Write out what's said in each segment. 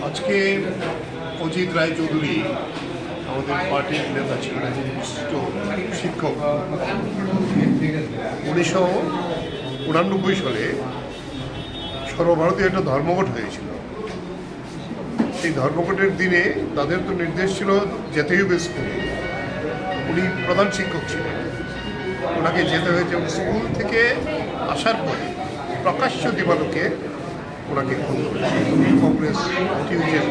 আজকে অজিত রায় চৌধুরী আমাদের পার্টির নেতা ছিলেন, বিশিষ্ট শিক্ষক। 1989 সালে সর্বভারতীয় একটা ধর্মঘট হয়েছিল। সেই ধর্মঘটের দিনে তাদের তো নির্দেশ ছিল যেতেই হবে স্কুলে। উনি প্রধান শিক্ষক ছিলেন, ওনাকে যেতে হয়েছে এবং স্কুল থেকে আসার পরে প্রকাশ্য দিবালোকে ওনাকে খুন করেছে কংগ্রেস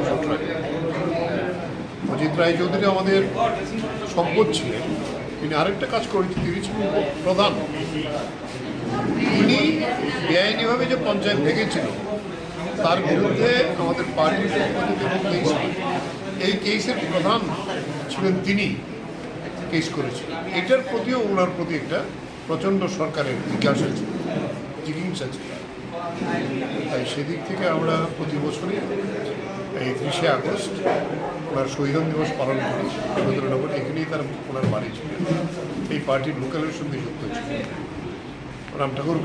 সূত্রে। অজিত রায় চৌধুরী আমাদের সম্পদ ছিলেন। তিনি আরেকটা কাজ করেছেন, তিনি ছিলেন প্রধান। তিনি বেআইনিভাবে যে পঞ্চায়েত ভেঙেছিল তার বিরুদ্ধে আমাদের পার্টির কেস, এই কেসের প্রধান ছিলেন তিনি, কেস করেছিলেন। এটার প্রতিও ওনার প্রতি একটা প্রচণ্ড সরকারের জিজ্ঞাসা ছিল, জিজ্ঞাসা ছিল। তাই সেদিক থেকে আমরা প্রতি বছরই এই 30শে আগস্ট ওনার শহীদ দিবস পালন করি। রবীন্দ্রনগর এখানেই তার ওনার বাড়ি ছিল। এই পার্টির লোকালের সঙ্গে যুক্ত ছিল। রাম ঠাকুর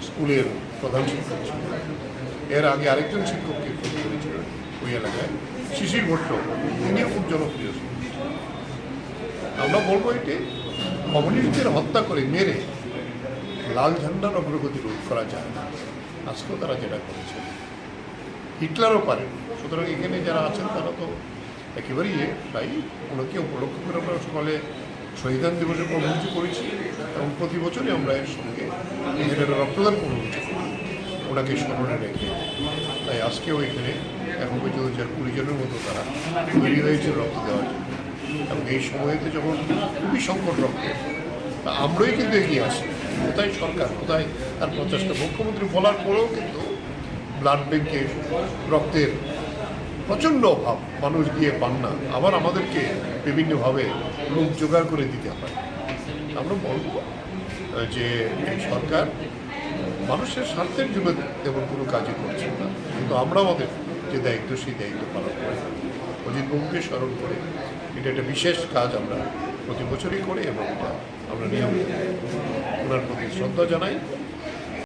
স্কুলের প্রধান শিক্ষক ছিলেন। এর আগে আরেকজন শিক্ষককে খুন করেছিলেন ওই এলাকায়, শিশির ভট্ট, তিনিও খুব জনপ্রিয় ছিলেন। আমরা বলবো এটি কমিউনিস্টদের হত্যা করে মেরে লাল ঝান্ডার অগ্রগতি রোধ করা যায় না। আজকেও তারা যেটা করেছে, হিটলারও পারেনি। সুতরাং এখানে যারা আছেন তারা তো একেবারেই তাই ওনাকে উপলক্ষ করে আমরা সকালে শহীদ দিবসের কর্মসূচি করেছি এবং প্রতি বছরই আমরা এর সঙ্গে নিজেদের রক্তদান কর্মসূচি করি ওনাকে স্মরণে রেখে। তাই আজকেও এখানে এখন পর্যন্ত 20 জনের মতো তারা তৈরি হয়েছে রক্ত দেওয়ার জন্য। এবং এই সময়তে যখন খুবই সংকট রক্ত, তা আমরাই কিন্তু এগিয়ে আসি। কোথায় সরকার, কোথায় তার প্রচেষ্টা? মুখ্যমন্ত্রী বলার পরেও কিন্তু ব্লাড ব্যাঙ্কে রক্তের প্রচণ্ড অভাব, মানুষ গিয়ে পান না। আবার আমাদেরকে বিভিন্নভাবে লোক জোগাড় করে দিতে হয়। আমরা বলবো যে এই সরকার মানুষের স্বার্থের জন্য তেমন কোনো কাজই করছে না, কিন্তু আমরা আমাদের যে দায়িত্ব সেই দায়িত্ব পালন করি। অজিতবাবুকে স্মরণ করে এটা একটা বিশেষ কাজ আমরা প্রতি বছরই করি এবং এটা আমরা নিয়মিত ওনার প্রতি শ্রদ্ধা জানাই।